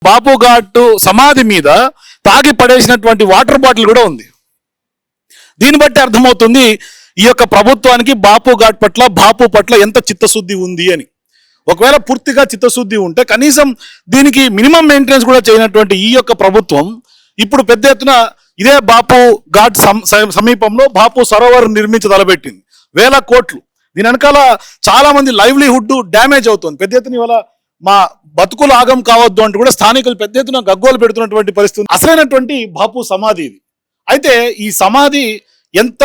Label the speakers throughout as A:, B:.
A: బాపు ఘాట్ సమాధి మీద తాగి పడేసినటువంటి వాటర్ బాటిల్ కూడా ఉంది. దీన్ని బట్టి అర్థమవుతుంది ఈ యొక్క ప్రభుత్వానికి బాపు ఘాట్ పట్ల, బాపు పట్ల ఎంత చిత్తశుద్ధి ఉంది అని. ఒకవేళ పూర్తిగా చిత్తశుద్ధి ఉంటే కనీసం దీనికి మినిమం మెయింటెనెన్స్ కూడా చేయనటువంటి ఈ యొక్క ప్రభుత్వం ఇప్పుడు పెద్ద ఎత్తున ఇదే బాపు ఘాట్ సమీపంలో బాపు సరోవర్ నిర్మించి తలపెట్టింది. వేల కోట్లు. దీని వెనకాల చాలా మంది లైవ్లీహుడ్ డ్యామేజ్ అవుతుంది. పెద్ద ఎత్తున ఇవాళ మా బతుకులు ఆగం కావద్దు అంటూ కూడా స్థానికులు పెద్ద ఎత్తున గగ్గోలు పెడుతున్నటువంటి పరిస్థితి. అసలైనటువంటి బాపు సమాధి ఇది. అయితే ఈ సమాధి ఎంత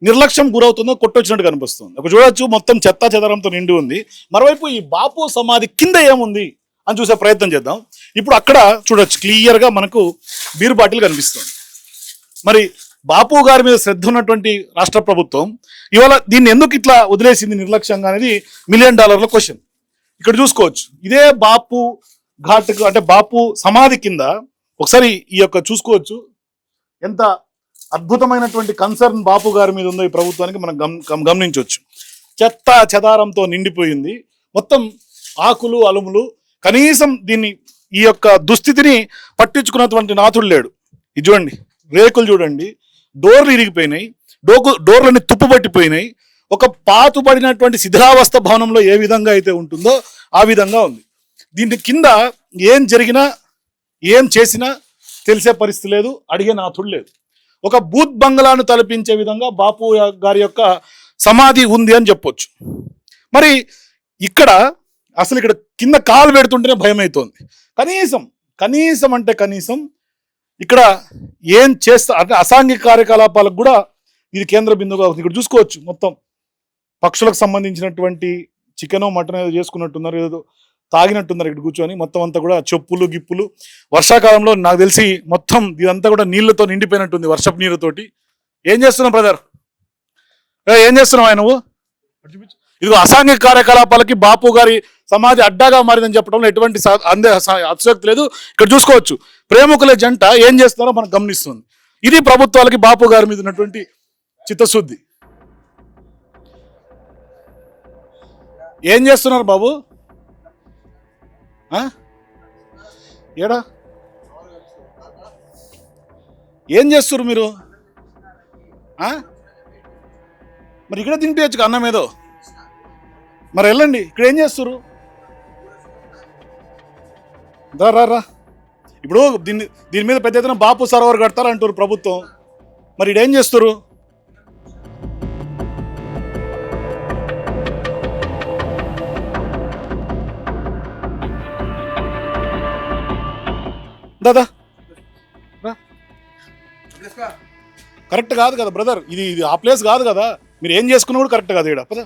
A: నిర్లక్ష్యం గురవుతుందో కొట్టొచ్చినట్టు కనిపిస్తుంది. ఒక చూడొచ్చు, మొత్తం చెత్తా చెదరంతో నిండి ఉంది. మరోవైపు ఈ బాపు సమాధి కింద ఏముంది అని చూసే ప్రయత్నం చేద్దాం. ఇప్పుడు అక్కడ చూడొచ్చు, క్లియర్గా మనకు బీరు బాటిల్ కనిపిస్తుంది. మరి బాపు గారి మీద శ్రద్ధ ఉన్నటువంటి రాష్ట్ర ప్రభుత్వం ఇవాళ దీన్ని ఎందుకు ఇట్లా వదిలేసింది నిర్లక్ష్యంగా అనేది $1 మిలియన్ క్వశ్చన్. ఇక్కడ చూసుకోవచ్చు, ఇదే బాపు ఘాట్కు అంటే బాపు సమాధి కింద ఒకసారి ఈ యొక్క చూసుకోవచ్చు ఎంత అద్భుతమైనటువంటి కన్సర్న్ బాపు గారి మీద ఉందో ఈ ప్రభుత్వానికి మనం గమనించవచ్చు. చెత్త చెదారంతో నిండిపోయింది, మొత్తం ఆకులు అలుములు. కనీసం దీన్ని ఈ యొక్క దుస్థితిని పట్టించుకున్నటువంటి నాథుడు లేడు. ఇది చూడండి, రేకులు చూడండి, డోర్లు ఇరిగిపోయినాయి, డోర్లన్నీ తుప్పు పట్టిపోయినాయి. ఒక పాతుపడినటువంటి శిథిలావస్థ భవనంలో ఏ విధంగా అయితే ఉంటుందో ఆ విధంగా ఉంది. దీని కింద ఏం జరిగినా ఏం చేసినా తెలిసే పరిస్థితి లేదు, అడిగే నాథుడు లేదు. ఒక బూత్ బంగ్లాను తలపించే విధంగా బాపు గారి యొక్క సమాధి ఉంది అని చెప్పొచ్చు. మరి ఇక్కడ అసలు ఇక్కడ కింద కాలు పెడుతుంటేనే భయం అవుతోంది. కనీసం అంటే కనీసం ఇక్కడ ఏం చేస్తా అంటే అసాంఘిక కార్యకలాపాలకు కూడా ఇది కేంద్ర బిందువుగా అవుతుంది. ఇక్కడ చూసుకోవచ్చు, మొత్తం పక్షులకు సంబంధించినటువంటి చికెనో మటన్ ఏదో చేసుకున్నట్టున్నారు, ఏదో తాగినట్టున్నారు ఇక్కడ కూర్చొని. మొత్తం అంతా కూడా చెప్పులు గిప్పులు. వర్షాకాలంలో నాకు తెలిసి మొత్తం ఇదంతా కూడా నీళ్లతో నిండిపోయినట్టుంది, వర్షపు నీళ్ళతోటి. ఏం చేస్తున్నావు బ్రదర్? ఏం చేస్తున్నావు ఆయన నువ్వు? ఇదిగో అసాంఘిక కార్యకలాపాలకి బాపు గారి సమాధి అడ్డాగా మారిందని చెప్పడంలో ఎటువంటి అతిశయోక్తి లేదు. ఇక్కడ చూసుకోవచ్చు, ప్రేమికుల జంట ఏం చేస్తున్నారో మనకు గమనిస్తుంది. ఇది ప్రభుత్వాలకి బాపు గారి మీద ఉన్నటువంటి చిత్తశుద్ధి. ఏం చేస్తున్నారు బాబు? ఏడా ఏం చేస్తున్నారు మీరు? మరి ఇక్కడ తినిపించచ్చు అన్నం ఏదో. మరి వెళ్ళండి, ఇక్కడ ఏం చేస్తారు? రా. ఇప్పుడు దీని మీద పెద్ద ఎత్తున బాపు సరోవర్ కడతారంటారు ప్రభుత్వం. మరి ఇక్కడ ఏం చేస్తారు? దాదా కరెక్ట్ కాదు కదా బ్రదర్, ఇది ఆ ప్లేస్ కాదు కదా. మీరు ఏం చేసుకున్నా కూడా కరెక్ట్ కాదు ఇక్కడ. పదా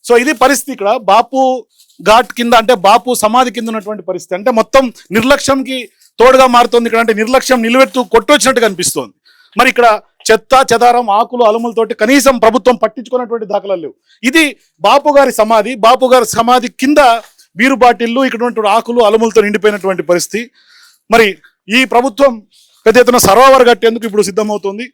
A: సో ఇది పరిస్థితి ఇక్కడ బాపు ఘాట్ కింద, అంటే బాపు సమాధి కింద ఉన్నటువంటి పరిస్థితి. అంటే మొత్తం నిర్లక్ష్యంకి తోడుగా మారుతుంది ఇక్కడ. అంటే నిర్లక్ష్యం నిలువెత్తు కొట్టొచ్చినట్టు కనిపిస్తోంది. మరి ఇక్కడ చెత్త చెదారం ఆకులు అలుములతోటి కనీసం ప్రభుత్వం పట్టించుకున్నటువంటి దాఖలాలు లేవు. ఇది బాపు గారి సమాధి. బాపు గారి సమాధి కింద బీరు బాటిళ్ళు, ఇక్కడ ఉన్నటువంటి ఆకులు అలుములతో నిండిపోయినటువంటి పరిస్థితి. మరి ఈ ప్రభుత్వం పెద్ద ఎత్తున సరోవర్ కట్టేందుకు ఇప్పుడు సిద్ధమవుతుంది.